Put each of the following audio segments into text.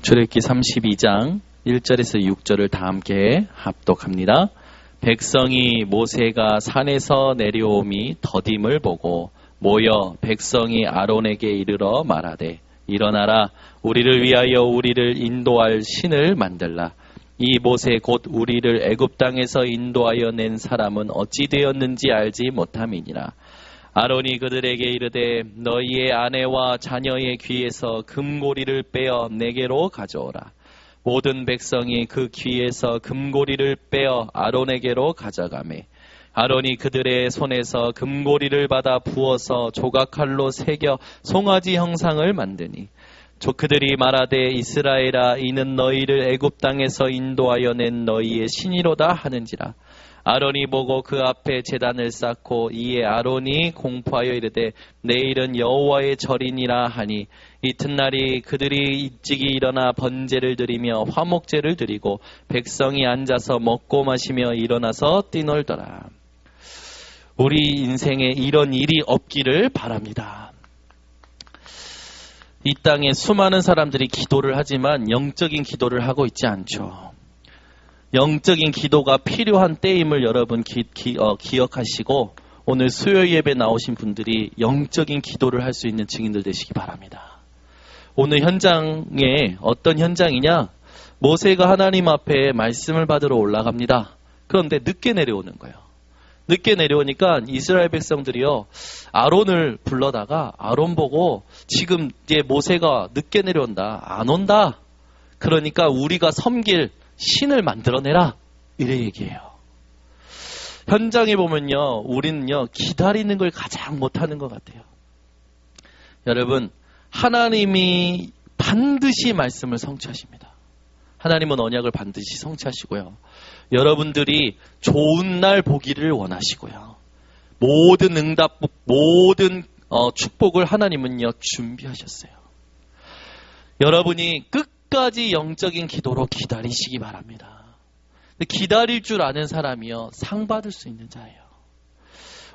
출애굽기 32장 1절에서 6절을 다 함께 합독합니다. 백성이 모세가 산에서 내려오미 더딤을 보고 모여 백성이 아론에게 이르러 말하되 일어나라 우리를 위하여 우리를 인도할 신을 만들라. 이 모세 곧 우리를 애굽 땅에서 인도하여 낸 사람은 어찌 되었는지 알지 못함이니라. 아론이 그들에게 이르되 너희의 아내와 자녀의 귀에서 금고리를 빼어 내게로 가져오라. 모든 백성이 그 귀에서 금고리를 빼어 아론에게로 가져가매 아론이 그들의 손에서 금고리를 받아 부어서 조각칼로 새겨 송아지 형상을 만드니 그들이 말하되 이스라엘아 이는 너희를 애굽 땅에서 인도하여 낸 너희의 신이로다 하는지라. 아론이 보고 그 앞에 제단을 쌓고 이에 아론이 공포하여 이르되 내일은 여호와의 절이니라 하니 이튿날이 그들이 일찍이 일어나 번제를 드리며 화목제를 드리고 백성이 앉아서 먹고 마시며 일어나서 뛰놀더라. 우리 인생에 이런 일이 없기를 바랍니다. 이 땅에 수많은 사람들이 기도를 하지만 영적인 기도를 하고 있지 않죠. 영적인 기도가 필요한 때임을 여러분 기억하시고 오늘 수요 예배 나오신 분들이 영적인 기도를 할 수 있는 증인들 되시기 바랍니다. 오늘 현장에 어떤 현장이냐? 모세가 하나님 앞에 말씀을 받으러 올라갑니다. 그런데 늦게 내려오는 거예요. 늦게 내려오니까 이스라엘 백성들이요 아론을 불러다가 아론 보고 지금 이제 모세가 늦게 내려온다. 안 온다. 그러니까 우리가 섬길 신을 만들어내라. 이래 얘기해요. 현장에 보면요 우리는요 기다리는 걸 가장 못하는 것 같아요. 여러분 하나님이 반드시 말씀을 성취하십니다. 하나님은 언약을 반드시 성취하시고요. 여러분들이 좋은 날 보기를 원하시고요. 모든 응답, 모든 축복을 하나님은요 준비하셨어요. 여러분이 끝까지 영적인 기도로 기다리시기 바랍니다. 기다릴 줄 아는 사람이요 상 받을 수 있는 자예요.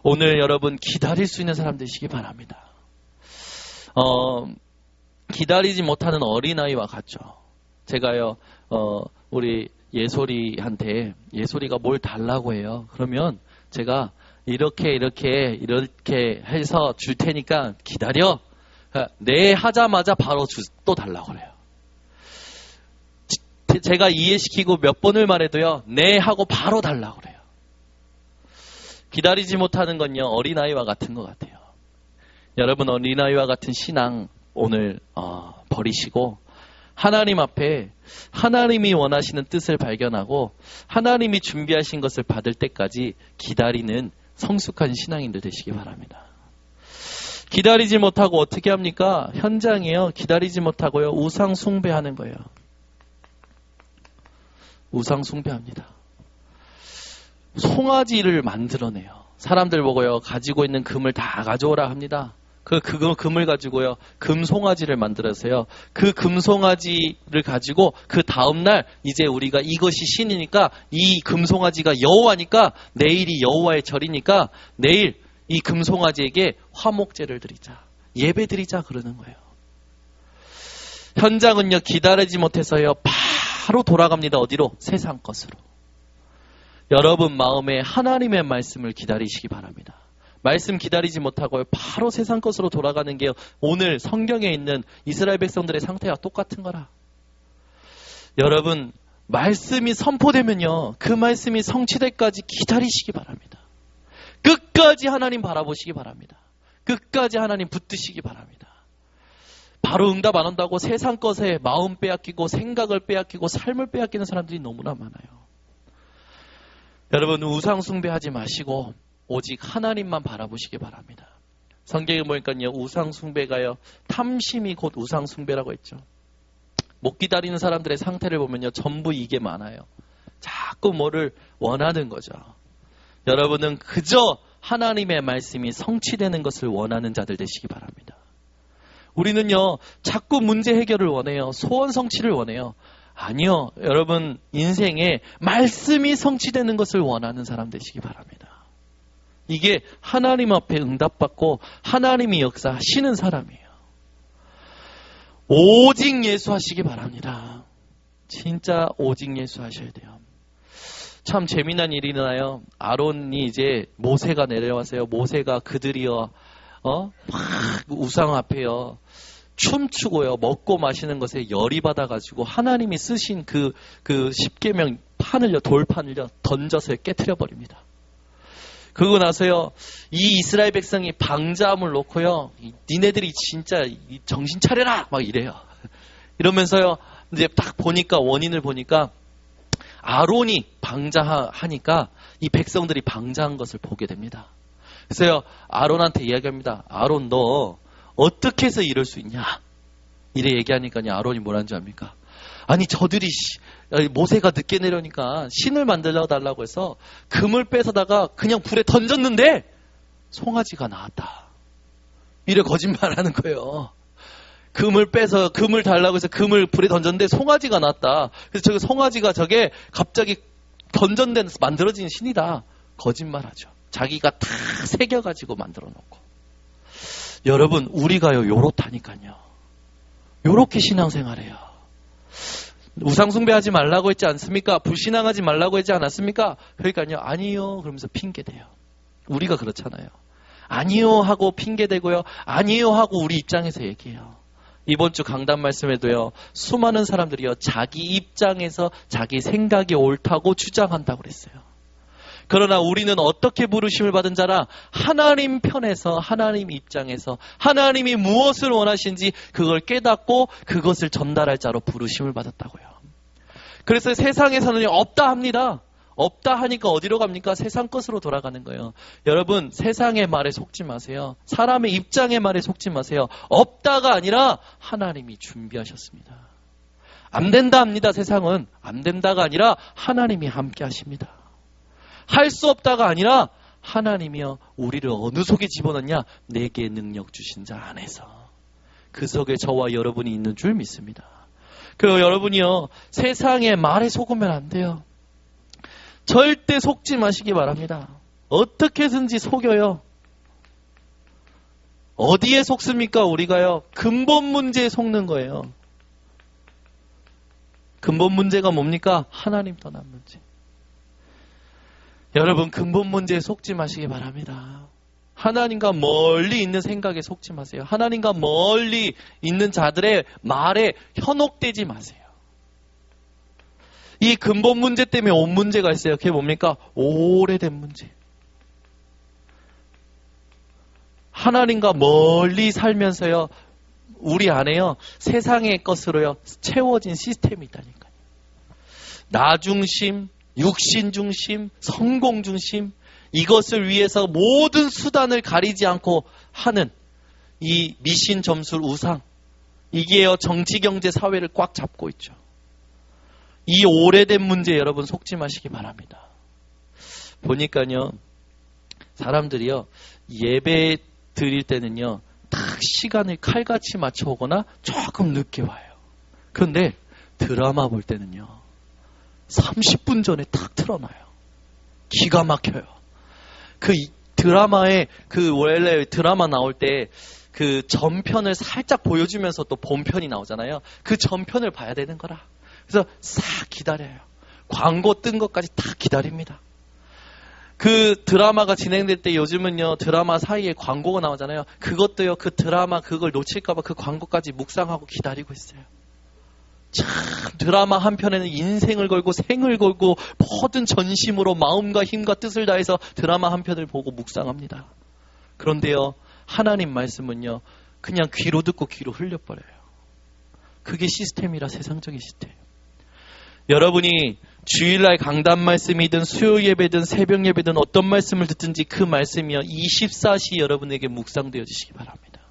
오늘 여러분 기다릴 수 있는 사람 되시기 바랍니다. 기다리지 못하는 어린아이와 같죠. 제가요 우리 예솔이한테 예솔이가 뭘 달라고 해요. 그러면 제가 이렇게 해서 줄 테니까 기다려. 네 하자마자 바로 또 달라고 그래요. 제가 이해시키고 몇 번을 말해도요 네 하고 바로 달라고 그래요. 기다리지 못하는 건요 어린아이와 같은 것 같아요. 여러분 어린아이와 같은 신앙 오늘 버리시고 하나님 앞에 하나님이 원하시는 뜻을 발견하고 하나님이 준비하신 것을 받을 때까지 기다리는 성숙한 신앙인들 되시기 바랍니다. 기다리지 못하고 어떻게 합니까? 현장이요. 기다리지 못하고요. 우상 숭배하는 거예요. 우상 숭배합니다. 송아지를 만들어내요. 사람들 보고요. 가지고 있는 금을 다 가져오라 합니다. 그 금을 가지고요. 금송아지를 만들어서요. 그 금송아지를 가지고 그 다음날 이제 우리가 이것이 신이니까 이 금송아지가 여호와니까 내일이 여호와의 절이니까 내일 이 금송아지에게 화목제를 드리자. 예배 드리자 그러는 거예요. 현장은요. 기다리지 못해서요. 바로 돌아갑니다. 어디로? 세상 것으로. 여러분 마음에 하나님의 말씀을 기다리시기 바랍니다. 말씀 기다리지 못하고 바로 세상 것으로 돌아가는 게 오늘 성경에 있는 이스라엘 백성들의 상태와 똑같은 거라. 여러분 말씀이 선포되면요 그 말씀이 성취될까지 기다리시기 바랍니다. 끝까지 하나님 바라보시기 바랍니다. 끝까지 하나님 붙드시기 바랍니다. 바로 응답 안 온다고 세상 것에 마음 빼앗기고 생각을 빼앗기고 삶을 빼앗기는 사람들이 너무나 많아요. 여러분 우상 숭배하지 마시고 오직 하나님만 바라보시기 바랍니다. 성경에 보니까요 우상 숭배가요 탐심이 곧 우상 숭배라고 했죠. 못 기다리는 사람들의 상태를 보면요 전부 이게 많아요. 자꾸 뭐를 원하는 거죠. 여러분은 그저 하나님의 말씀이 성취되는 것을 원하는 자들 되시기 바랍니다. 우리는요 자꾸 문제 해결을 원해요. 소원 성취를 원해요. 아니요. 여러분 인생에 말씀이 성취되는 것을 원하는 사람 되시기 바랍니다. 이게 하나님 앞에 응답받고 하나님이 역사하시는 사람이에요. 오직 예수 하시기 바랍니다. 진짜 오직 예수 하셔야 돼요. 참 재미난 일이 나요. 아론이 이제 모세가 내려와서요. 모세가 그들이요. 막 우상 앞에요. 춤추고요. 먹고 마시는 것에 열이 받아가지고 하나님이 쓰신 그 십계명 판을요. 돌판을요. 던져서 깨트려 버립니다. 그러고 나서요. 이 이스라엘 백성이 방자함을 놓고요. 니네들이 진짜 정신 차려라! 막 이래요. 이러면서요. 이제 딱 보니까 원인을 보니까 아론이 방자하니까 이 백성들이 방자한 것을 보게 됩니다. 그래서요. 아론한테 이야기합니다. 아론 너 어떻게 해서 이럴 수 있냐? 이래 얘기하니까요. 아론이 뭐라는 줄 압니까? 아니 저들이 모세가 늦게 내려오니까 신을 만들어 달라고 해서 금을 뺏어다가 그냥 불에 던졌는데 송아지가 나왔다. 이래 거짓말하는 거예요. 금을 달라고 해서 금을 불에 던졌는데 송아지가 나왔다. 그래서 저게 송아지가 저게 갑자기 던전된 만들어진 신이다. 거짓말하죠. 자기가 다 새겨가지고 만들어 놓고. 여러분 우리가요 요렇다니까요. 요렇게 신앙생활해요. 우상숭배하지 말라고 했지 않습니까? 불신앙하지 말라고 했지 않았습니까? 그러니까요. 아니요. 그러면서 핑계대요. 우리가 그렇잖아요. 아니요 하고 핑계대고요. 아니요 하고 우리 입장에서 얘기해요. 이번 주 강단 말씀에도요. 수많은 사람들이요. 자기 입장에서 자기 생각이 옳다고 주장한다고 그랬어요. 그러나 우리는 어떻게 부르심을 받은 자라? 하나님 편에서 하나님 입장에서 하나님이 무엇을 원하시는지 그걸 깨닫고 그것을 전달할 자로 부르심을 받았다고요. 그래서 세상에서는 없다 합니다. 없다 하니까 어디로 갑니까? 세상 것으로 돌아가는 거예요. 여러분 세상의 말에 속지 마세요. 사람의 입장의 말에 속지 마세요. 없다가 아니라 하나님이 준비하셨습니다. 안 된다 합니다. 세상은 안 된다가 아니라 하나님이 함께 하십니다. 할 수 없다가 아니라 하나님이여 우리를 어느 속에 집어넣냐? 내게 능력 주신 자 안에서. 그 속에 저와 여러분이 있는 줄 믿습니다. 그리고 여러분이요. 세상의 말에 속으면 안 돼요. 절대 속지 마시기 바랍니다. 어떻게든지 속여요. 어디에 속습니까? 우리가요. 근본 문제에 속는 거예요. 근본 문제가 뭡니까? 하나님 떠난 문제. 여러분 근본 문제에 속지 마시기 바랍니다. 하나님과 멀리 있는 생각에 속지 마세요. 하나님과 멀리 있는 자들의 말에 현혹되지 마세요. 이 근본 문제 때문에 온 문제가 있어요. 그게 뭡니까? 오래된 문제. 하나님과 멀리 살면서요. 우리 안에요. 세상의 것으로요. 채워진 시스템이 있다니까요. 나 중심, 육신 중심, 성공 중심, 이것을 위해서 모든 수단을 가리지 않고 하는 이 미신 점술 우상, 이게요 정치, 경제, 사회를 꽉 잡고 있죠. 이 오래된 문제 여러분 속지 마시기 바랍니다. 보니까요 사람들이요 예배 드릴 때는요 딱 시간을 칼같이 맞춰오거나 조금 늦게 와요. 그런데 드라마 볼 때는요 30분 전에 탁 틀어놔요. 기가 막혀요. 그 드라마에 원래 드라마 나올 때 그 전편을 살짝 보여주면서 또 본편이 나오잖아요. 그 전편을 봐야 되는 거라. 그래서 싹 기다려요. 광고 뜬 것까지 다 기다립니다. 그 드라마가 진행될 때 요즘은요 드라마 사이에 광고가 나오잖아요. 그것도요 그 드라마 그걸 놓칠까봐 그 광고까지 묵상하고 기다리고 있어요. 참 드라마 한 편에는 인생을 걸고 생을 걸고 모든 전심으로 마음과 힘과 뜻을 다해서 드라마 한 편을 보고 묵상합니다. 그런데요 하나님 말씀은요 그냥 귀로 듣고 귀로 흘려버려요. 그게 시스템이라 세상적인 시스템. 여러분이 주일날 강단 말씀이든 수요 예배든 새벽 예배든 어떤 말씀을 듣든지 그 말씀이요 24시 여러분에게 묵상되어지시기 바랍니다.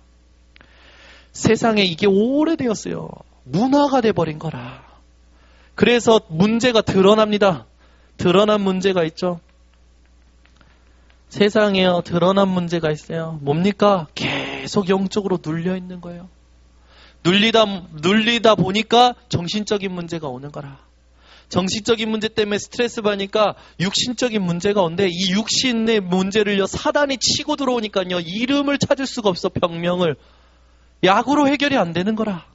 세상에 이게 오래되었어요. 문화가 돼버린 거라. 그래서 문제가 드러납니다. 드러난 문제가 있죠. 세상에요 드러난 문제가 있어요. 뭡니까? 계속 영적으로 눌려 있는 거예요. 눌리다 보니까 정신적인 문제가 오는 거라. 정신적인 문제 때문에 스트레스 받으니까 육신적인 문제가 오는데 이 육신의 문제를요 사단이 치고 들어오니까요 이름을 찾을 수가 없어. 병명을 약으로 해결이 안 되는 거라.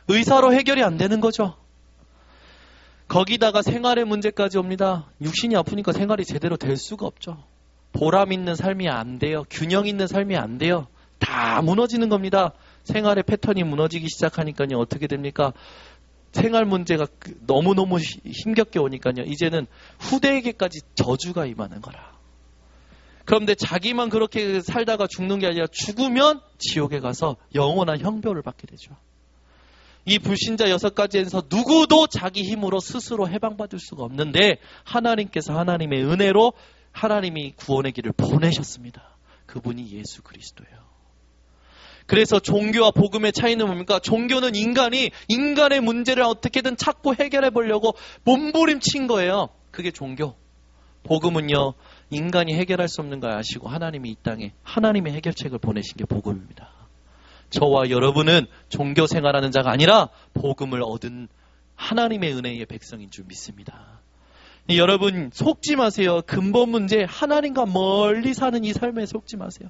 의사로 해결이 안 되는 거죠. 거기다가 생활의 문제까지 옵니다. 육신이 아프니까 생활이 제대로 될 수가 없죠. 보람 있는 삶이 안 돼요. 균형 있는 삶이 안 돼요. 다 무너지는 겁니다. 생활의 패턴이 무너지기 시작하니까요. 어떻게 됩니까? 생활 문제가 너무너무 힘겹게 오니까요. 이제는 후대에게까지 저주가 임하는 거라. 그런데 자기만 그렇게 살다가 죽는 게 아니라 죽으면 지옥에 가서 영원한 형벌을 받게 되죠. 이 불신자 6가지에서 누구도 자기 힘으로 스스로 해방받을 수가 없는데 하나님께서 하나님의 은혜로 하나님이 구원의 길을 보내셨습니다. 그분이 예수 그리스도예요. 그래서 종교와 복음의 차이는 뭡니까? 종교는 인간의 문제를 어떻게든 찾고 해결해 보려고 몸부림친 거예요. 그게 종교. 복음은요, 인간이 해결할 수 없는 걸 아시고 하나님이 이 땅에 하나님의 해결책을 보내신 게 복음입니다. 저와 여러분은 종교 생활하는 자가 아니라 복음을 얻은 하나님의 은혜의 백성인 줄 믿습니다. 여러분 속지 마세요. 근본 문제 하나님과 멀리 사는 이 삶에 속지 마세요.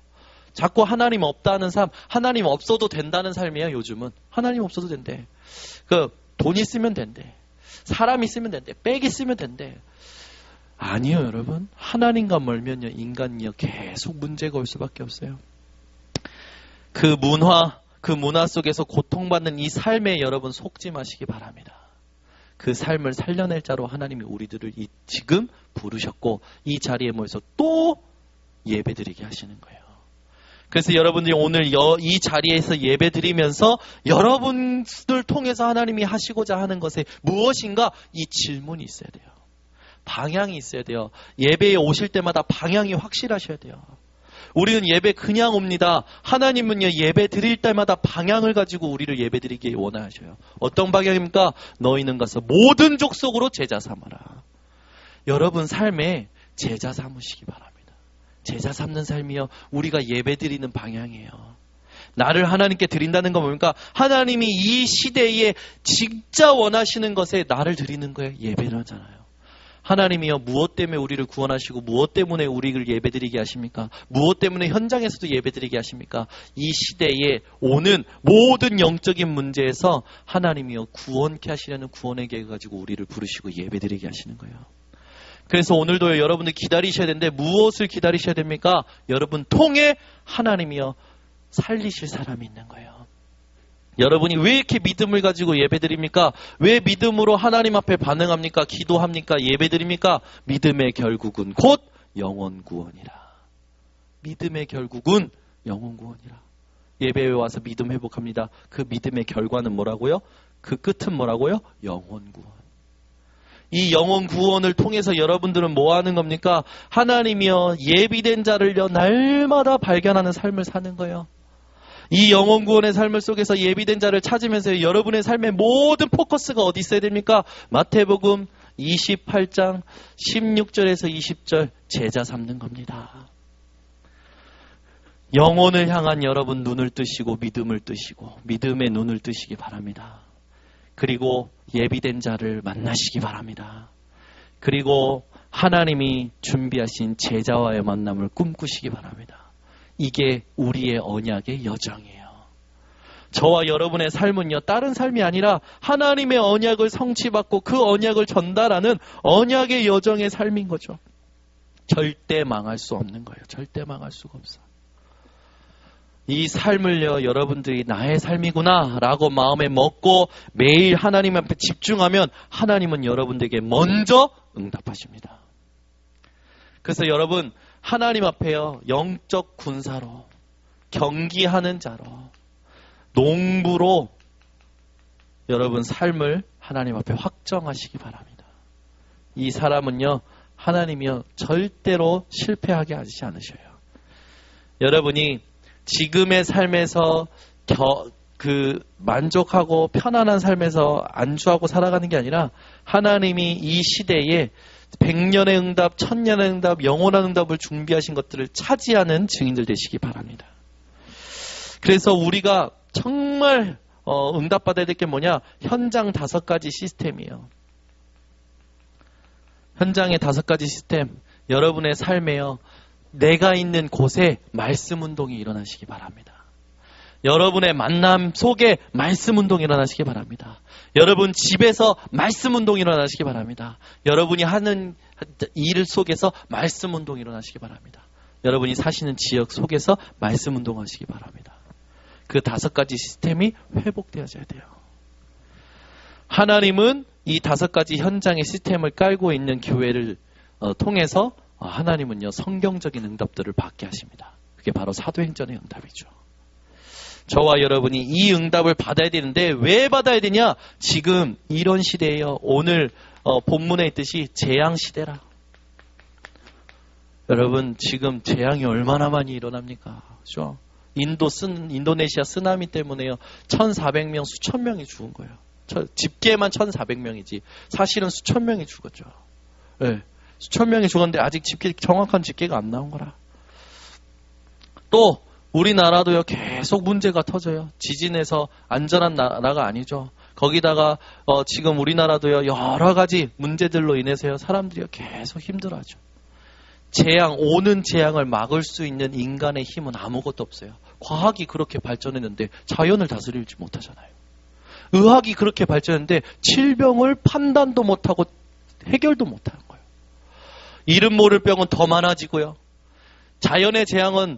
자꾸 하나님 없다는 삶, 하나님 없어도 된다는 삶이에요. 요즘은 하나님 없어도 된대. 돈 있으면 된대. 사람 있으면 된대. 백 있으면 된대. 아니요, 여러분. 하나님과 멀면요, 인간이요 계속 문제가 올 수밖에 없어요. 그 문화 속에서 고통받는 이 삶에 여러분 속지 마시기 바랍니다. 그 삶을 살려낼 자로 하나님이 우리들을 지금 부르셨고 이 자리에 모여서 또 예배드리게 하시는 거예요. 그래서 여러분들이 오늘 이 자리에서 예배드리면서 여러분들 통해서 하나님이 하시고자 하는 것에 무엇인가 이 질문이 있어야 돼요. 방향이 있어야 돼요. 예배에 오실 때마다 방향이 확실하셔야 돼요. 우리는 예배 그냥 옵니다. 하나님은요, 예배 드릴 때마다 방향을 가지고 우리를 예배 드리기 원하셔요. 어떤 방향입니까? 너희는 가서 모든 족속으로 제자 삼아라. 여러분 삶에 제자 삼으시기 바랍니다. 제자 삼는 삶이요, 우리가 예배 드리는 방향이에요. 나를 하나님께 드린다는 건 뭡니까? 하나님이 이 시대에 진짜 원하시는 것에 나를 드리는 거에 예배를 하잖아요. 하나님이요, 무엇 때문에 우리를 구원하시고 무엇 때문에 우리를 예배드리게 하십니까? 무엇 때문에 현장에서도 예배드리게 하십니까? 이 시대에 오는 모든 영적인 문제에서 하나님이요, 구원케 하시려는 구원의 계획을 가지고 우리를 부르시고 예배드리게 하시는 거예요. 그래서 오늘도 여러분들 기다리셔야 되는데 무엇을 기다리셔야 됩니까? 여러분 통해 하나님이요, 살리실 사람이 있는 거예요. 여러분이 왜 이렇게 믿음을 가지고 예배드립니까? 왜 믿음으로 하나님 앞에 반응합니까? 기도합니까? 예배드립니까? 믿음의 결국은 곧 영혼 구원이라. 믿음의 결국은 영혼 구원이라. 예배에 와서 믿음 회복합니다. 그 믿음의 결과는 뭐라고요? 그 끝은 뭐라고요? 영혼 구원. 이 영혼 구원을 통해서 여러분들은 뭐 하는 겁니까? 하나님이여 예비된 자를요 날마다 발견하는 삶을 사는 거예요. 이 영혼 구원의 삶을 속에서 예비된 자를 찾으면서 여러분의 삶의 모든 포커스가 어디 있어야 됩니까? 마태복음 28장 16절에서 20절 제자 삼는 겁니다. 영혼을 향한 여러분 눈을 뜨시고 믿음을 뜨시고 믿음의 눈을 뜨시기 바랍니다. 그리고 예비된 자를 만나시기 바랍니다. 그리고 하나님이 준비하신 제자와의 만남을 꿈꾸시기 바랍니다. 이게 우리의 언약의 여정이에요. 저와 여러분의 삶은요, 다른 삶이 아니라 하나님의 언약을 성취받고 그 언약을 전달하는 언약의 여정의 삶인 거죠. 절대 망할 수 없는 거예요. 절대 망할 수가 없어. 이 삶을요, 여러분들이 나의 삶이구나 라고 마음에 먹고 매일 하나님 앞에 집중하면 하나님은 여러분들에게 먼저 응답하십니다. 그래서 여러분 하나님 앞에요, 영적 군사로, 경기하는 자로, 농부로 여러분 삶을 하나님 앞에 확정하시기 바랍니다. 이 사람은요, 하나님이요 절대로 실패하게 하지 않으셔요. 여러분이 지금의 삶에서 만족하고 편안한 삶에서 안주하고 살아가는 게 아니라 하나님이 이 시대에 100년의 응답, 1000년의 응답, 영원한 응답을 준비하신 것들을 차지하는 증인들 되시기 바랍니다. 그래서 우리가 정말 응답받아야 될 게 뭐냐? 현장 5가지 시스템이에요. 현장의 5가지 시스템, 여러분의 삶에요, 내가 있는 곳에 말씀 운동이 일어나시기 바랍니다. 여러분의 만남 속에 말씀 운동이 일어나시기 바랍니다. 여러분 집에서 말씀 운동이 일어나시기 바랍니다. 여러분이 하는 일 속에서 말씀 운동이 일어나시기 바랍니다. 여러분이 사시는 지역 속에서 말씀 운동하시기 바랍니다. 그 5가지 시스템이 회복되어져야 돼요. 하나님은 이 5가지 현장의 시스템을 깔고 있는 교회를 통해서 하나님은요 성경적인 응답들을 받게 하십니다. 그게 바로 사도행전의 응답이죠. 저와 여러분이 이 응답을 받아야 되는데 왜 받아야 되냐? 지금 이런 시대예요. 오늘 본문에 있듯이 재앙 시대라. 여러분 지금 재앙이 얼마나 많이 일어납니까? 그렇죠? 인도네시아 쓰나미 때문에요. 1,400명, 수천 명이 죽은 거예요. 집계만 1,400명이지 사실은 수천 명이 죽었죠. 네, 수천 명이 죽었는데 아직 정확한 집계가 안 나온 거라. 또 우리나라도요 계속 문제가 터져요. 지진에서 안전한 나라가 아니죠. 거기다가 지금 우리나라도요 여러 가지 문제들로 인해서요 사람들이 계속 힘들어하죠. 오는 재앙을 막을 수 있는 인간의 힘은 아무것도 없어요. 과학이 그렇게 발전했는데 자연을 다스리지 못하잖아요. 의학이 그렇게 발전했는데 질병을 판단도 못하고 해결도 못하는 거예요. 이름 모를 병은 더 많아지고요. 자연의 재앙은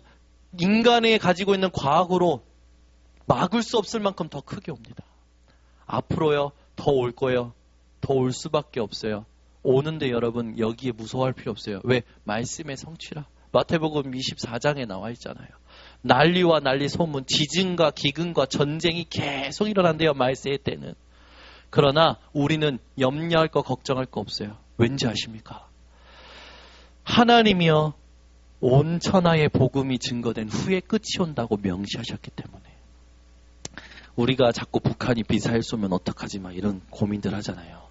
인간이 가지고 있는 과학으로 막을 수 없을 만큼 더 크게 옵니다. 앞으로요 더 올 거예요. 더 올 수밖에 없어요. 오는데 여러분 여기에 무서워할 필요 없어요. 왜? 말씀의 성취라. 마태복음 24장에 나와 있잖아요. 난리와 난리 소문, 지진과 기근과 전쟁이 계속 일어난대요. 말세의 때는. 그러나 우리는 염려할 거 걱정할 거 없어요. 왠지 아십니까? 하나님이요 온 천하의 복음이 증거된 후에 끝이 온다고 명시하셨기 때문에 우리가 자꾸 북한이 미사일 쏘면 어떡하지 막 이런 고민들 하잖아요.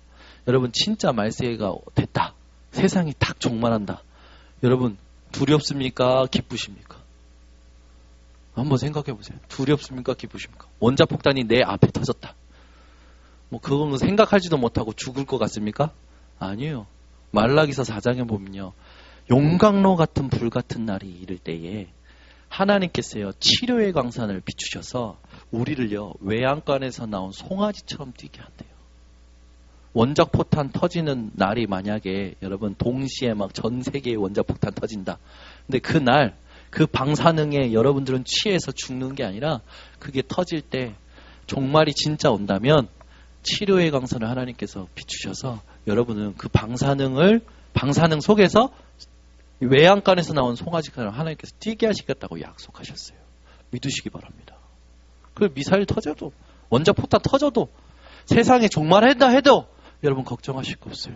여러분 진짜 말세가 됐다. 세상이 딱 종말한다. 여러분 두렵습니까? 기쁘십니까? 한번 생각해 보세요. 두렵습니까? 기쁘십니까? 원자폭탄이 내 앞에 터졌다. 뭐 그건 생각하지도 못하고 죽을 것 같습니까? 아니에요. 말라기서 4장에 보면요. 용광로 같은 불 같은 날이 이를 때에 하나님께서요. 치료의 광산을 비추셔서 우리를요. 외양간에서 나온 송아지처럼 뛰게 한대요. 원자폭탄 터지는 날이 만약에 여러분 동시에 막 전 세계에 원자폭탄 터진다. 근데 그날 그 방사능에 여러분들은 취해서 죽는 게 아니라 그게 터질 때 종말이 진짜 온다면 치료의 광선을 하나님께서 비추셔서 여러분은 그 방사능 속에서 외양간에서 나온 송아지처럼 하나님께서 뛰게 하시겠다고 약속하셨어요. 믿으시기 바랍니다. 그 미사일 터져도 원자폭탄 터져도 세상에 종말한다 해도 여러분 걱정하실 거 없어요.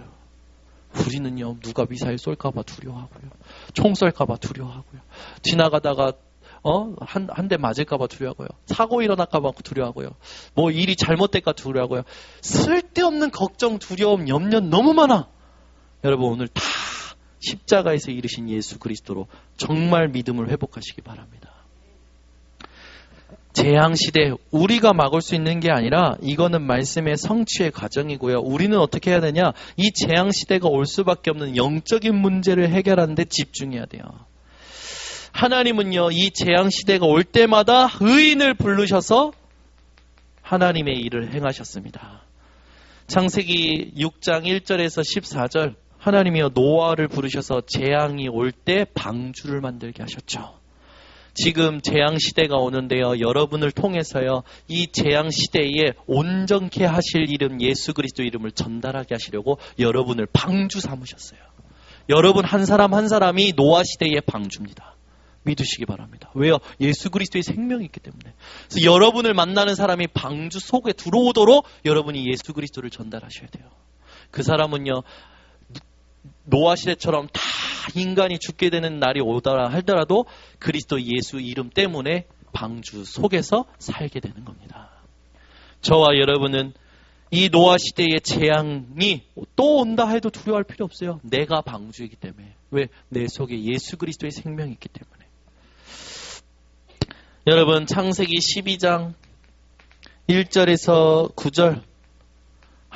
우리는요 누가 미사일 쏠까봐 두려워하고요. 총 쏠까봐 두려워하고요. 지나가다가 한 대 맞을까봐 두려워하고요. 사고 일어날까봐 두려워하고요. 뭐 일이 잘못될까 두려워하고요. 쓸데없는 걱정, 두려움, 염려 너무 많아. 여러분 오늘 다 십자가에서 이르신 예수 그리스도로 정말 믿음을 회복하시기 바랍니다. 재앙시대 우리가 막을 수 있는 게 아니라 이거는 말씀의 성취의 과정이고요. 우리는 어떻게 해야 되냐? 이 재앙시대가 올 수밖에 없는 영적인 문제를 해결하는 데 집중해야 돼요. 하나님은요. 이 재앙시대가 올 때마다 의인을 부르셔서 하나님의 일을 행하셨습니다. 창세기 6장 1절에서 14절 하나님이요 노아를 부르셔서 재앙이 올 때 방주를 만들게 하셨죠. 지금 재앙시대가 오는데요. 여러분을 통해서요. 이 재앙시대에 온전케 하실 이름 예수 그리스도 이름을 전달하게 하시려고 여러분을 방주 삼으셨어요. 여러분 한 사람 한 사람이 노아 시대의 방주입니다. 믿으시기 바랍니다. 왜요? 예수 그리스도의 생명이 있기 때문에. 그래서 여러분을 만나는 사람이 방주 속에 들어오도록 여러분이 예수 그리스도를 전달하셔야 돼요. 그 사람은요. 노아 시대처럼 다 인간이 죽게 되는 날이 오더라 하더라도 그리스도 예수 이름 때문에 방주 속에서 살게 되는 겁니다. 저와 여러분은 이 노아 시대의 재앙이 또 온다 해도 두려워할 필요 없어요. 내가 방주이기 때문에. 왜? 내 속에 예수 그리스도의 생명이 있기 때문에. 여러분 창세기 12장 1절에서 9절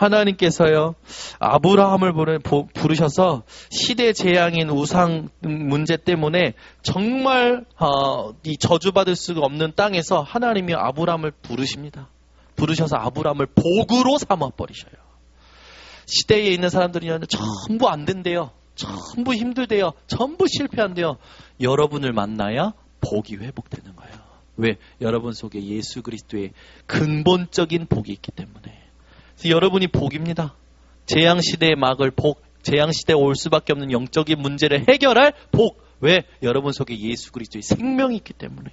하나님께서요, 아브라함을 부르셔서 시대 재앙인 우상 문제 때문에 정말 이 저주받을 수가 없는 땅에서 하나님이 아브라함을 부르십니다. 부르셔서 아브라함을 복으로 삼아버리셔요. 시대에 있는 사람들이 전부 안 된대요. 전부 힘들대요. 전부 실패한대요. 여러분을 만나야 복이 회복되는 거예요. 왜? 여러분 속에 예수 그리스도의 근본적인 복이 있기 때문에. 그래서 여러분이 복입니다. 재앙시대의 막을 재앙시대에 올 수밖에 없는 영적인 문제를 해결할 복. 왜? 여러분 속에 예수 그리스도의 생명이 있기 때문에.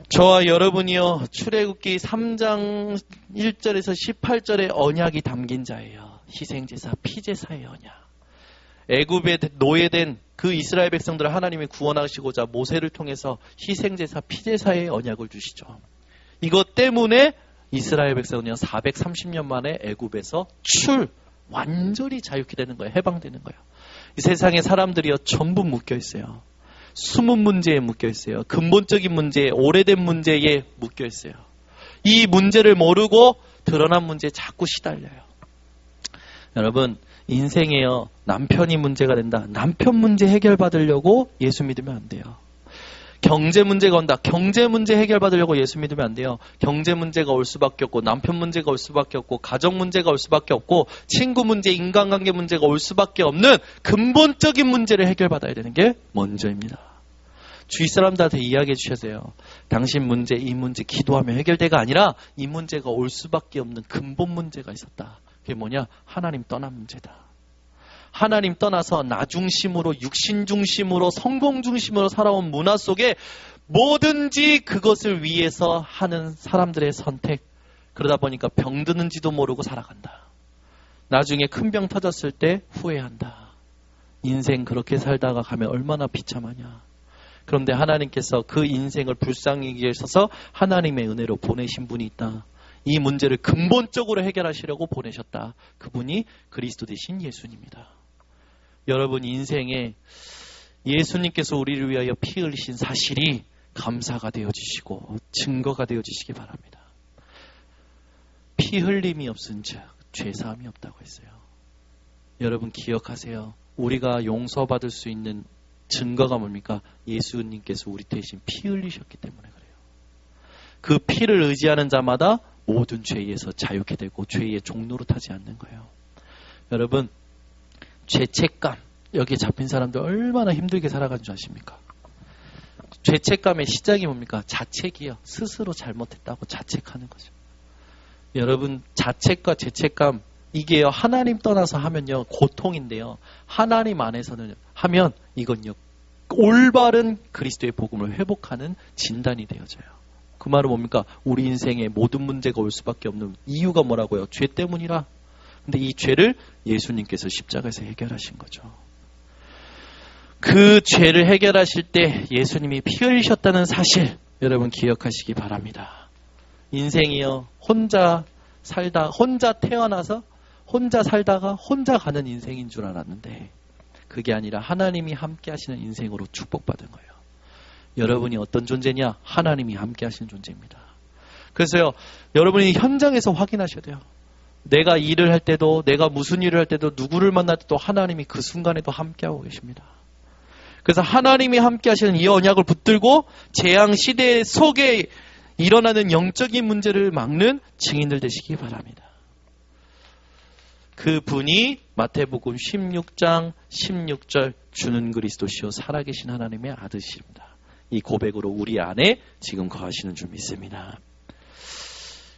저와 여러분이요, 출애굽기 3장 1절에서 18절의 언약이 담긴 자예요. 희생제사, 피제사의 언약. 애굽에 노예된 그 이스라엘 백성들을 하나님이 구원하시고자 모세를 통해서 희생제사, 피제사의 언약을 주시죠. 이것 때문에 이스라엘 백성은요, 430년 만에 애굽에서 완전히 자유케 되는 거예요. 해방되는 거예요. 이 세상의 사람들이요, 전부 묶여 있어요. 숨은 문제에 묶여 있어요. 근본적인 문제에, 오래된 문제에 묶여 있어요. 이 문제를 모르고 드러난 문제에 자꾸 시달려요. 여러분, 인생에요, 남편이 문제가 된다. 남편 문제 해결받으려고 예수 믿으면 안 돼요. 경제 문제가 온다. 경제 문제 해결받으려고 예수 믿으면 안 돼요. 경제 문제가 올 수밖에 없고, 남편 문제가 올 수밖에 없고, 가정 문제가 올 수밖에 없고, 친구 문제, 인간관계 문제가 올 수밖에 없는 근본적인 문제를 해결받아야 되는 게 먼저입니다. 주위 사람들한테 이야기해 주셔서요. 당신 문제, 이 문제 기도하면 해결돼가 아니라 이 문제가 올 수밖에 없는 근본 문제가 있었다. 그게 뭐냐? 하나님 떠난 문제다. 하나님 떠나서 나 중심으로, 육신 중심으로, 성공 중심으로 살아온 문화 속에 뭐든지 그것을 위해서 하는 사람들의 선택. 그러다 보니까 병드는지도 모르고 살아간다. 나중에 큰 병 터졌을 때 후회한다. 인생 그렇게 살다가 가면 얼마나 비참하냐. 그런데 하나님께서 그 인생을 불쌍히 여기셔서 하나님의 은혜로 보내신 분이 있다. 이 문제를 근본적으로 해결하시려고 보내셨다. 그분이 그리스도 되신 예수님입니다. 여러분 인생에 예수님께서 우리를 위하여 피 흘리신 사실이 감사가 되어지시고 증거가 되어지시기 바랍니다. 피 흘림이 없은즉 죄사함이 없다고 했어요. 여러분 기억하세요. 우리가 용서받을 수 있는 증거가 뭡니까? 예수님께서 우리 대신 피 흘리셨기 때문에 그래요. 그 피를 의지하는 자마다 모든 죄에서 자유케 되고 죄의 종로로 타지 않는 거예요. 여러분 죄책감, 여기에 잡힌 사람들 얼마나 힘들게 살아가는 줄 아십니까? 죄책감의 시작이 뭡니까? 자책이요. 스스로 잘못했다고 자책하는 거죠. 여러분 자책과 죄책감 이게요 하나님 떠나서 하면요 고통인데요. 하나님 안에서는 하면 이건요 올바른 그리스도의 복음을 회복하는 진단이 되어져요. 그 말은 뭡니까? 우리 인생에 모든 문제가 올 수밖에 없는 이유가 뭐라고요? 죄 때문이라. 근데 이 죄를 예수님께서 십자가에서 해결하신 거죠. 그 죄를 해결하실 때 예수님이 피 흘리셨다는 사실 여러분 기억하시기 바랍니다. 인생이요 혼자 태어나서 혼자 살다가 혼자 가는 인생인 줄 알았는데 그게 아니라 하나님이 함께 하시는 인생으로 축복받은 거예요. 여러분이 어떤 존재냐? 하나님이 함께 하시는 존재입니다. 그래서요 여러분이 현장에서 확인하셔야 돼요. 내가 일을 할 때도 내가 무슨 일을 할 때도 누구를 만날 때도 하나님이 그 순간에도 함께하고 계십니다. 그래서 하나님이 함께 하시는 이 언약을 붙들고 재앙 시대 속에 일어나는 영적인 문제를 막는 증인들 되시기 바랍니다. 그 분이 마태복음 16장 16절 주는 그리스도시요 살아계신 하나님의 아들이십니다. 이 고백으로 우리 안에 지금 거하시는 줄 믿습니다.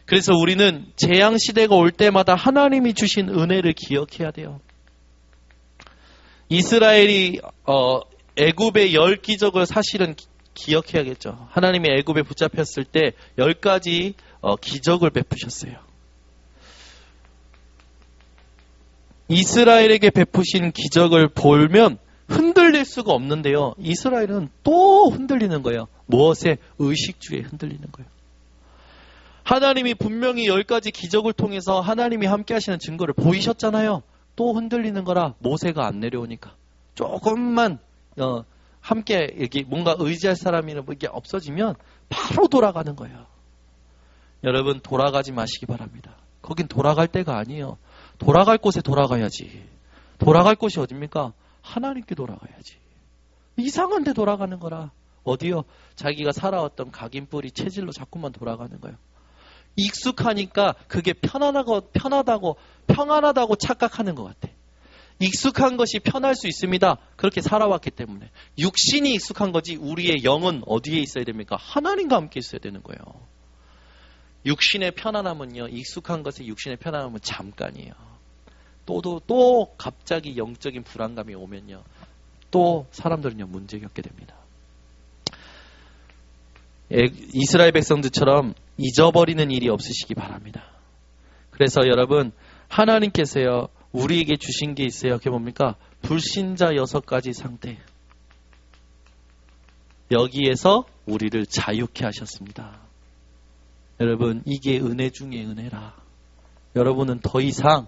그래서 우리는 재앙 시대가 올 때마다 하나님이 주신 은혜를 기억해야 돼요. 이스라엘이 애굽의 10기적을 사실은 기억해야겠죠. 하나님이 애굽에 붙잡혔을 때 10가지 기적을 베푸셨어요. 이스라엘에게 베푸신 기적을 보면 흔들릴 수가 없는데요. 이스라엘은 또 흔들리는 거예요. 무엇에? 의식주의에 흔들리는 거예요. 하나님이 분명히 10가지 기적을 통해서 하나님이 함께 하시는 증거를 보이셨잖아요. 또 흔들리는 거라 모세가 안 내려오니까 조금만 함께 이렇게 뭔가 의지할 사람이나 뭐 이게 없어지면 바로 돌아가는 거예요. 여러분 돌아가지 마시기 바랍니다. 거긴 돌아갈 때가 아니에요. 돌아갈 곳에 돌아가야지. 돌아갈 곳이 어딥니까? 하나님께 돌아가야지. 이상한 데 돌아가는 거라. 어디요? 자기가 살아왔던 각인뿌리 체질로 자꾸만 돌아가는 거예요. 익숙하니까 그게 편하다고 착각하는 것 같아. 익숙한 것이 편할 수 있습니다. 그렇게 살아왔기 때문에. 육신이 익숙한 거지 우리의 영은 어디에 있어야 됩니까? 하나님과 함께 있어야 되는 거예요. 육신의 편안함은요. 익숙한 것에 육신의 편안함은 잠깐이에요. 또 갑자기 영적인 불안감이 오면요. 또 사람들은요. 문제 겪게 됩니다. 이스라엘 백성들처럼 잊어버리는 일이 없으시기 바랍니다. 그래서 여러분 하나님께서요. 우리에게 주신 게 있어요. 그게 뭡니까? 불신자 6가지 상태. 여기에서 우리를 자유케 하셨습니다. 여러분 이게 은혜 중에 은혜라. 여러분은 더 이상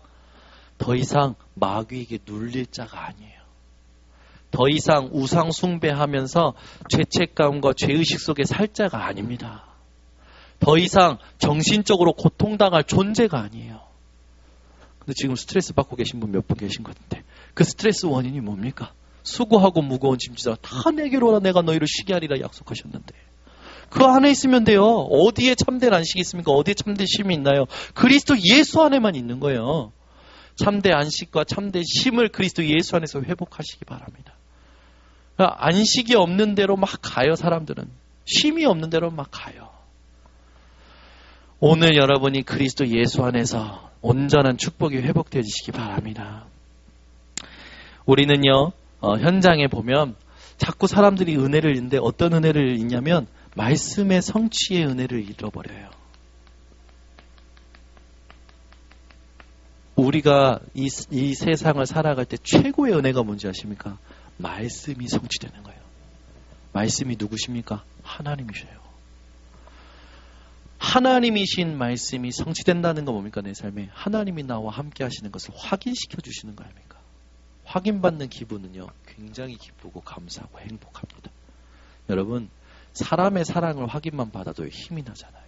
마귀에게 눌릴 자가 아니에요. 더 이상 우상 숭배하면서 죄책감과 죄의식 속에 살 자가 아닙니다. 더 이상 정신적으로 고통당할 존재가 아니에요. 근데 지금 스트레스 받고 계신 분 몇 분 계신 것 같은데 그 스트레스 원인이 뭡니까? 수고하고 무거운 짐지다 다 내게로 오라 내가 너희를 쉬게 하리라 약속하셨는데 그 안에 있으면 돼요. 어디에 참된 안식이 있습니까? 어디에 참된 쉼이 있나요? 그리스도 예수 안에만 있는 거예요. 참된 안식과 참된 쉼을 그리스도 예수 안에서 회복하시기 바랍니다. 그러니까 안식이 없는 대로 막 가요. 사람들은. 쉼이 없는 대로 막 가요. 오늘 여러분이 그리스도 예수 안에서 온전한 축복이 회복되시기 바랍니다. 우리는요. 현장에 보면 자꾸 사람들이 은혜를 잃는데 어떤 은혜를 잃냐면 말씀의 성취의 은혜를 잃어버려요. 우리가 이 세상을 살아갈 때 최고의 은혜가 뭔지 아십니까? 말씀이 성취되는 거예요. 말씀이 누구십니까? 하나님이셔요. 하나님이신 말씀이 성취된다는 건 뭡니까? 내 삶에 하나님이 나와 함께 하시는 것을 확인시켜 주시는 거 아닙니까? 확인받는 기분은요 굉장히 기쁘고 감사하고 행복합니다. 여러분 사람의 사랑을 확인만 받아도 힘이 나잖아요.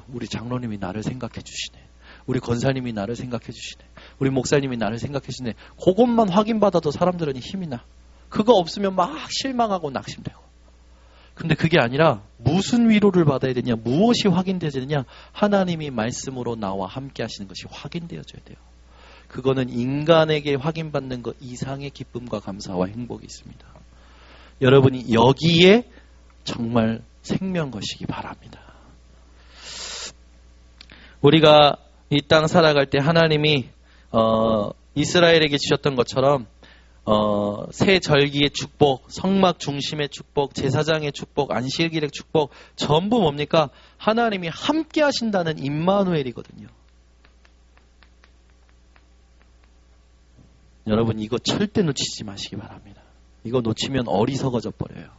우리 장로님이 나를 생각해 주시네. 우리 권사님이 나를 생각해 주시네. 우리 목사님이 나를 생각해 주시네. 그것만 확인받아도 사람들은 힘이 나. 그거 없으면 막 실망하고 낙심되고. 근데 그게 아니라 무슨 위로를 받아야 되냐, 무엇이 확인되어야 되냐, 하나님이 말씀으로 나와 함께 하시는 것이 확인되어져야 돼요. 그거는 인간에게 확인받는 것 이상의 기쁨과 감사와 행복이 있습니다. 여러분이 여기에 정말 생명 거시기 바랍니다. 우리가 이 땅 살아갈 때 하나님이 이스라엘에게 주셨던 것처럼 새 절기의 축복, 성막 중심의 축복, 제사장의 축복, 안식일의 축복 전부 뭡니까? 하나님이 함께 하신다는 임마누엘이거든요. 여러분 이거 절대 놓치지 마시기 바랍니다. 이거 놓치면 어리석어져 버려요.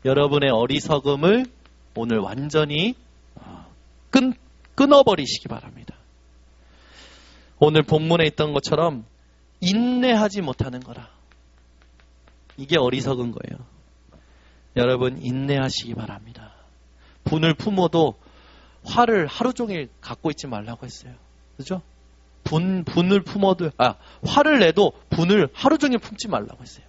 여러분의 어리석음을 오늘 완전히 끊어버리시기 바랍니다. 오늘 본문에 있던 것처럼 인내하지 못하는 거라. 이게 어리석은 거예요. 여러분 인내하시기 바랍니다. 분을 품어도 화를 하루 종일 갖고 있지 말라고 했어요. 그죠? 분을 품어도 화를 내도 분을 하루 종일 품지 말라고 했어요.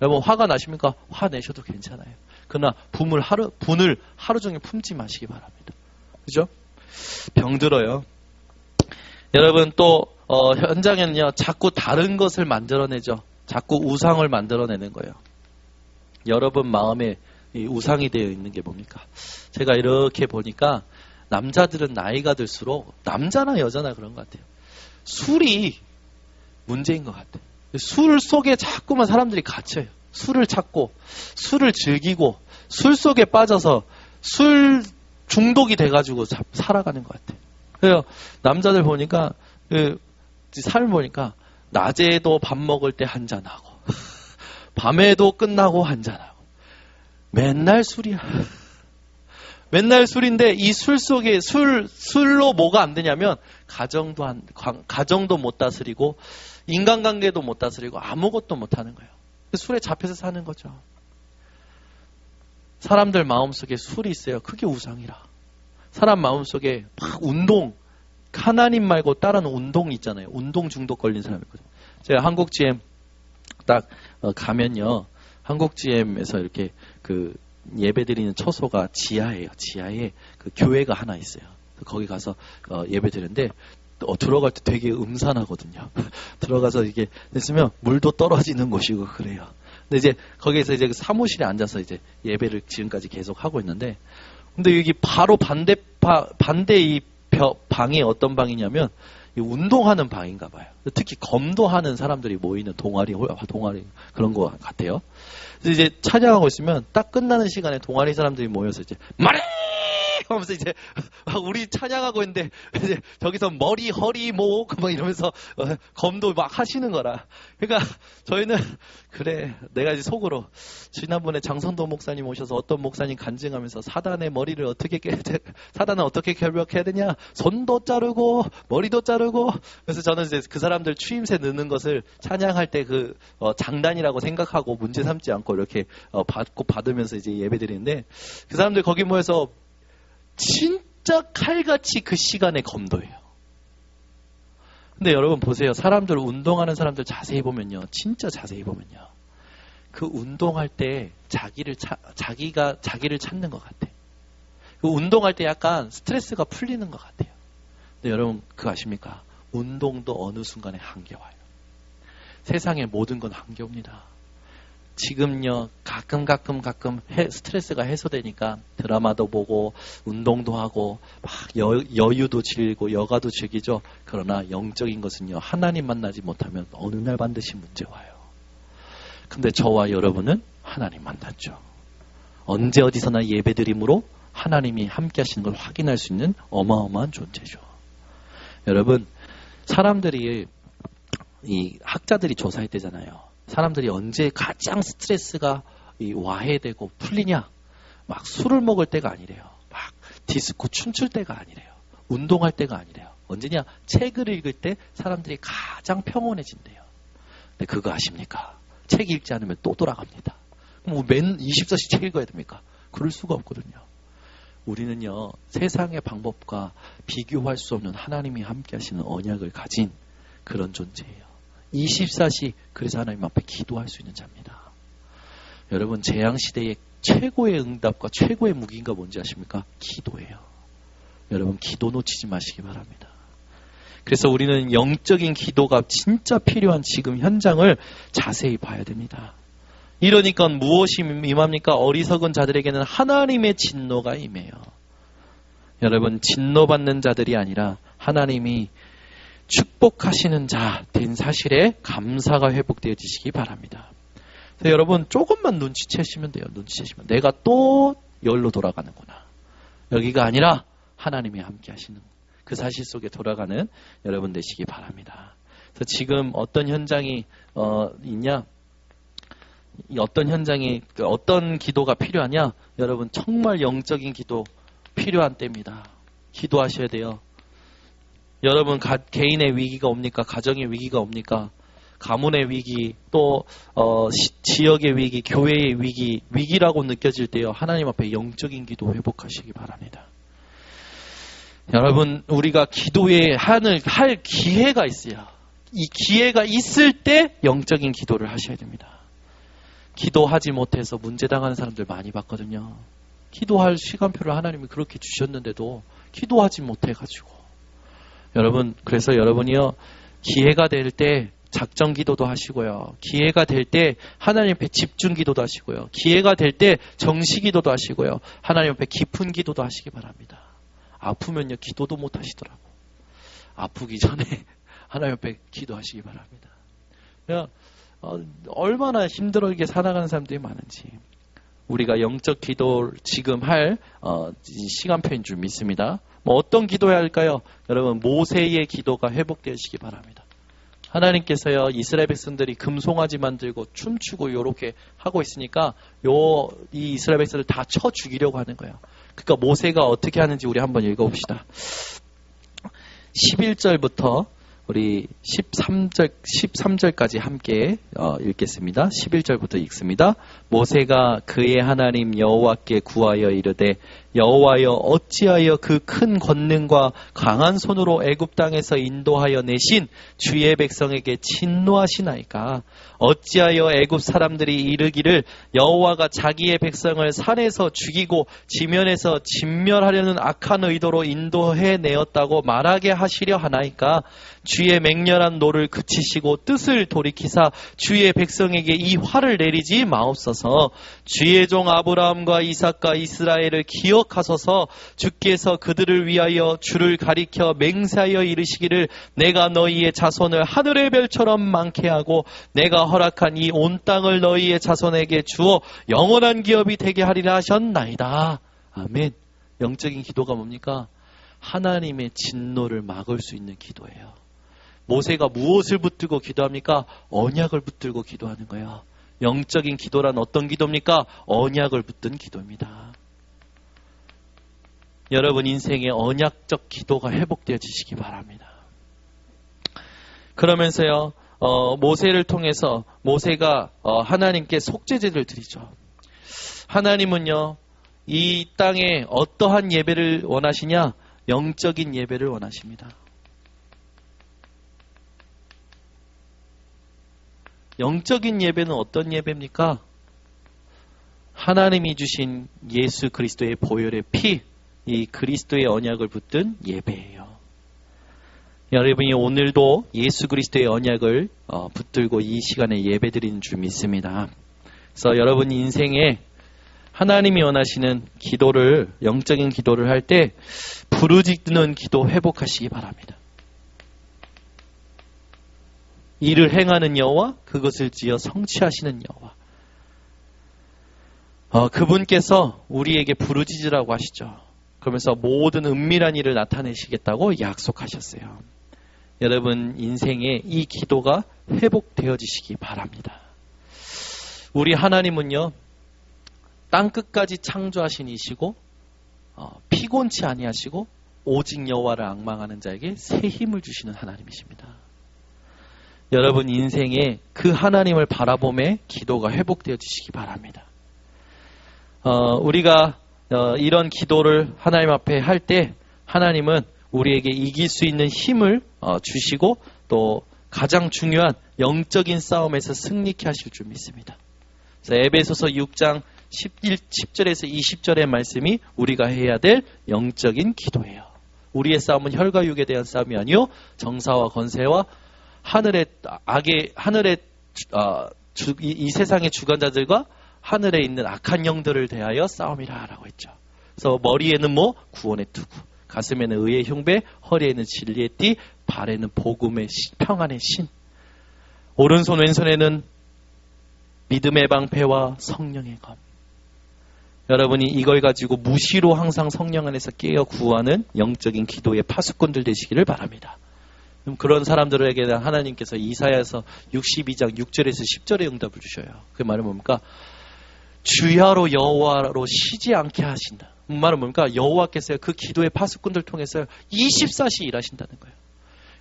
여러분 화가 나십니까? 화 내셔도 괜찮아요. 그러나 분을 하루 종일 품지 마시기 바랍니다. 그죠? 병들어요. 여러분 또 현장에는요 자꾸 다른 것을 만들어내죠. 자꾸 우상을 만들어내는 거예요. 여러분 마음에 이 우상이 되어 있는 게 뭡니까? 제가 이렇게 보니까 남자들은 나이가 들수록 남자나 여자나 그런 것 같아요. 술이 문제인 것 같아요. 술 속에 자꾸만 사람들이 갇혀요. 술을 찾고 술을 즐기고 술 속에 빠져서 술 중독이 돼가지고 살아가는 것 같아요. 그래서 남자들 보니까 삶을 보니까 낮에도 밥 먹을 때 한잔하고 밤에도 끝나고 한잔하고 맨날 술이야. 맨날 술인데 이 술 속에 술로 뭐가 안 되냐면 가정도 못 다스리고 인간관계도 못 다스리고 아무것도 못 하는 거예요. 술에 잡혀서 사는 거죠. 사람들 마음속에 술이 있어요. 그게 우상이라. 사람 마음속에 막 하나님 말고 다른 운동이 있잖아요. 운동 중독 걸린 사람이 있거든요. 제가 한국GM 딱 가면요. 한국GM에서 이렇게 그 예배 드리는 처소가 지하예요. 지하에 그 교회가 하나 있어요. 거기 가서 예배 드리는데 들어갈 때 되게 음산하거든요. 들어가서 이게 됐으면 물도 떨어지는 곳이고 그래요. 근데 이제 거기에서 이제 사무실에 앉아서 이제 예배를 지금까지 계속 하고 있는데, 근데 여기 바로 반대 이 방이 어떤 방이냐면 운동하는 방인가 봐요. 특히 검도하는 사람들이 모이는 동아리 그런 거 같아요. 그래서 이제 찬양하고 있으면 딱 끝나는 시간에 동아리 사람들이 모여서 이제 말해 하면서 이제 우리 찬양하고 있는데 이제 저기서 머리, 허리, 목 막 이러면서 검도 막 하시는 거라. 그러니까 저희는 그래 내가 이제 속으로 지난번에 장성도 목사님 오셔서 어떤 목사님 간증하면서 사단의 머리를 사단은 어떻게 결벽해야 되냐? 손도 자르고 머리도 자르고. 그래서 저는 이제 그 사람들 추임새 넣는 것을 찬양할 때 그 장단이라고 생각하고 문제 삼지 않고 이렇게 받으면서 이제 예배드리는데, 그 사람들 거기 모여서 진짜 칼같이 그 시간에 검도해요. 근데 여러분 보세요. 사람들 운동하는 사람들 자세히 보면요. 진짜 자세히 보면요. 그 운동할 때 자기를 찾는 것 같아. 그 운동할 때 약간 스트레스가 풀리는 것 같아요. 근데 여러분 그거 아십니까? 운동도 어느 순간에 한계 와요. 세상의 모든 건 한계 옵니다. 지금요 가끔 스트레스가 해소되니까 드라마도 보고 운동도 하고 막 여유도 즐기고 여가도 즐기죠. 그러나 영적인 것은요 하나님 만나지 못하면 어느 날 반드시 문제 와요. 근데 저와 여러분은 하나님 만났죠. 언제 어디서나 예배드림으로 하나님이 함께 하시는 걸 확인할 수 있는 어마어마한 존재죠. 여러분 사람들이 이 학자들이 조사했대잖아요. 사람들이 언제 가장 스트레스가 와해되고 풀리냐? 막 술을 먹을 때가 아니래요. 막 디스코 춤출 때가 아니래요. 운동할 때가 아니래요. 언제냐? 책을 읽을 때 사람들이 가장 평온해진대요. 근데 그거 아십니까? 책 읽지 않으면 또 돌아갑니다. 그럼 맨 24시 책 읽어야 됩니까? 그럴 수가 없거든요. 우리는요 세상의 방법과 비교할 수 없는 하나님이 함께 하시는 언약을 가진 그런 존재예요. 24시 그래서 하나님 앞에 기도할 수 있는 자입니다. 여러분 재앙시대의 최고의 응답과 최고의 무기가 뭔지 아십니까? 기도예요. 여러분 기도 놓치지 마시기 바랍니다. 그래서 우리는 영적인 기도가 진짜 필요한 지금 현장을 자세히 봐야 됩니다. 이러니까 무엇이 임합니까? 어리석은 자들에게는 하나님의 진노가 임해요. 여러분 진노받는 자들이 아니라 하나님이 축복하시는 자 된 사실에 감사가 회복되어지시기 바랍니다. 그래서 여러분 조금만 눈치채시면 돼요. 눈치채시면 내가 또 열로 돌아가는구나. 여기가 아니라 하나님이 함께 하시는 그 사실 속에 돌아가는 여러분 되시기 바랍니다. 그래서 지금 어떤 현장이 있냐? 어떤 현장이 어떤 기도가 필요하냐? 여러분 정말 영적인 기도 필요한 때입니다. 기도하셔야 돼요. 여러분 개인의 위기가 옵니까? 가정의 위기가 옵니까? 가문의 위기, 또 지역의 위기, 교회의 위기라고 느껴질 때요. 하나님 앞에 영적인 기도 회복하시기 바랍니다. 여러분 우리가 기도에 할 기회가 있어요. 이 기회가 있을 때 영적인 기도를 하셔야 됩니다. 기도하지 못해서 문제당하는 사람들 많이 봤거든요. 기도할 시간표를 하나님이 그렇게 주셨는데도 기도하지 못해가지고 여러분 그래서 여러분이요 기회가 될 때 작정 기도도 하시고요. 기회가 될 때 하나님 앞에 집중 기도도 하시고요. 기회가 될 때 정시 기도도 하시고요. 하나님 앞에 깊은 기도도 하시기 바랍니다. 아프면요 기도도 못 하시더라고. 아프기 전에 하나님 앞에 기도하시기 바랍니다. 얼마나 힘들게 살아가는 사람들이 많은지 우리가 영적 기도를 지금 할 시간표인 줄 믿습니다. 뭐 어떤 기도해야 할까요? 여러분 모세의 기도가 회복되시기 바랍니다. 하나님께서요 이스라엘 백성들이 금송아지 만들고 춤추고 요렇게 하고 있으니까 이 이스라엘 백성을 다 쳐 죽이려고 하는 거예요. 그러니까 모세가 어떻게 하는지 우리 한번 읽어봅시다. 11절부터 우리 13절까지 함께 읽겠습니다. 11절부터 읽습니다. 모세가 그의 하나님 여호와께 구하여 이르되 여호와여 어찌하여 그 큰 권능과 강한 손으로 애굽 땅에서 인도하여 내신 주의 백성에게 진노하시나이까. 어찌하여 애굽 사람들이 이르기를 여호와가 자기의 백성을 산에서 죽이고 지면에서 진멸하려는 악한 의도로 인도해 내었다고 말하게 하시려 하나이까. 주의 맹렬한 노를 그치시고 뜻을 돌이키사 주의 백성에게 이 화를 내리지 마옵소서. 주의 종 아브라함과 이삭과 이스라엘을 기억하소서. 주께서 그들을 위하여 주를 가리켜 맹세하여 이르시기를 내가 너희의 자손을 하늘의 별처럼 많게 하고 내가 허락한 이 온 땅을 너희의 자손에게 주어 영원한 기업이 되게 하리라 하셨나이다. 아멘. 영적인 기도가 뭡니까? 하나님의 진노를 막을 수 있는 기도예요. 모세가 무엇을 붙들고 기도합니까? 언약을 붙들고 기도하는 거예요. 영적인 기도란 어떤 기도입니까? 언약을 붙든 기도입니다. 여러분 인생의 언약적 기도가 회복되어지시기 바랍니다. 그러면서요, 모세를 통해서 모세가 하나님께 속죄제를 드리죠. 하나님은요, 이 땅에 어떠한 예배를 원하시냐? 영적인 예배를 원하십니다. 영적인 예배는 어떤 예배입니까? 하나님이 주신 예수 그리스도의 보혈의 피, 이 그리스도의 언약을 붙든 예배예요. 여러분이 오늘도 예수 그리스도의 언약을 붙들고 이 시간에 예배드리는 줄 믿습니다. 그래서 여러분 인생에 하나님이 원하시는 기도를, 영적인 기도를 할 때 부르짖는 기도 회복하시기 바랍니다. 이를 행하는 여호와, 그것을 지어 성취하시는 여호와. 그분께서 우리에게 부르짖으라고 하시죠. 그러면서 모든 은밀한 일을 나타내시겠다고 약속하셨어요. 여러분 인생에 이 기도가 회복되어지시기 바랍니다. 우리 하나님은요, 땅끝까지 창조하신 이시고 피곤치 아니하시고 오직 여호와를 앙망하는 자에게 새 힘을 주시는 하나님이십니다. 여러분 인생에 그 하나님을 바라보며 기도가 회복되어지시기 바랍니다. 우리가 이런 기도를 하나님 앞에 할 때 하나님은 우리에게 이길 수 있는 힘을 주시고 또 가장 중요한 영적인 싸움에서 승리케 하실 줄 믿습니다. 그래서 에베소서 6장 10절에서 20절의 말씀이 우리가 해야 될 영적인 기도예요. 우리의 싸움은 혈과 육에 대한 싸움이 아니요 정사와 권세와 이 세상의 주관자들과 하늘에 있는 악한 영들을 대하여 싸움이라 라고 했죠. 그래서 머리에는 구원의 투구, 가슴에는 의의 흉배, 허리에는 진리의 띠, 발에는 복음의 평안의 신, 오른손 왼손에는 믿음의 방패와 성령의 검. 여러분이 이걸 가지고 무시로 항상 성령 안에서 깨어 구하는 영적인 기도의 파수꾼들 되시기를 바랍니다. 그런 사람들에게는 하나님께서 이사야서 62장 6절에서 10절의 응답을 주셔요. 그 말은 뭡니까? 주야로 여호와로 쉬지 않게 하신다. 말은 뭡니까? 여호와께서 그 기도의 파수꾼들 통해서 24시 일하신다는 거예요.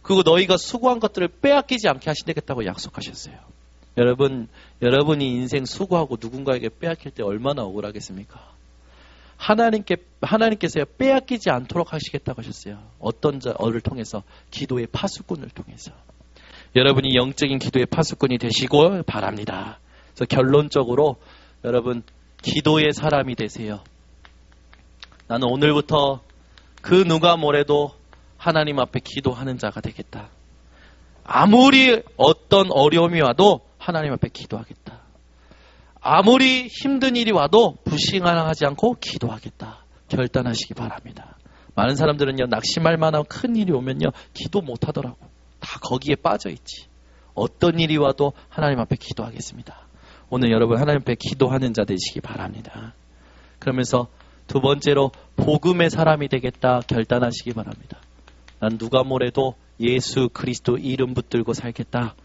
그리고 너희가 수고한 것들을 빼앗기지 않게 하신다고 약속하셨어요. 여러분이 인생 수고하고 누군가에게 빼앗길 때 얼마나 억울하겠습니까? 하나님께서 빼앗기지 않도록 하시겠다고 하셨어요. 어떤 자를 통해서? 기도의 파수꾼을 통해서. 여러분이 영적인 기도의 파수꾼이 되시고 바랍니다. 그래서 결론적으로 여러분 기도의 사람이 되세요. 나는 오늘부터 그 누가 뭐래도 하나님 앞에 기도하는 자가 되겠다. 아무리 어떤 어려움이 와도 하나님 앞에 기도하겠다. 아무리 힘든 일이 와도 불신앙하지 않고 기도하겠다. 결단하시기 바랍니다. 많은 사람들은요, 낙심할 만한 큰 일이 오면요, 기도 못하더라고. 다 거기에 빠져있지. 어떤 일이 와도 하나님 앞에 기도하겠습니다. 오늘 여러분 하나님 앞에 기도하는 자 되시기 바랍니다. 그러면서 두 번째로 복음의 사람이 되겠다 결단하시기 바랍니다. 난 누가 뭐래도 예수 그리스도 이름 붙들고 살겠다.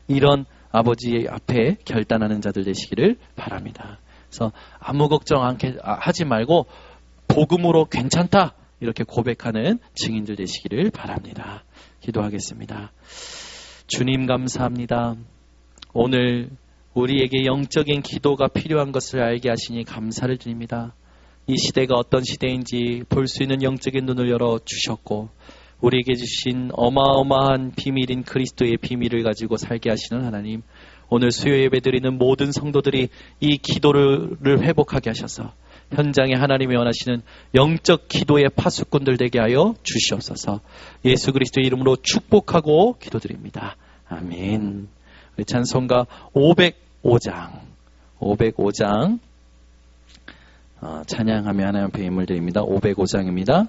이런 아버지 앞에 결단하는 자들 되시기를 바랍니다. 그래서 아무 걱정 하지 말고 복음으로 괜찮다. 이렇게 고백하는 증인들 되시기를 바랍니다. 기도하겠습니다. 주님 감사합니다. 오늘 우리에게 영적인 기도가 필요한 것을 알게 하시니 감사를 드립니다. 이 시대가 어떤 시대인지 볼 수 있는 영적인 눈을 열어 주셨고 우리에게 주신 어마어마한 비밀인 그리스도의 비밀을 가지고 살게 하시는 하나님, 오늘 수요 예배 드리는 모든 성도들이 이 기도를 회복하게 하셔서 현장에 하나님이 원하시는 영적 기도의 파수꾼들 되게 하여 주시옵소서. 예수 그리스도의 이름으로 축복하고 기도드립니다. 아멘. 우리 찬송가 505장 찬양하며 하나님 앞에 예물 드립니다. 505장입니다.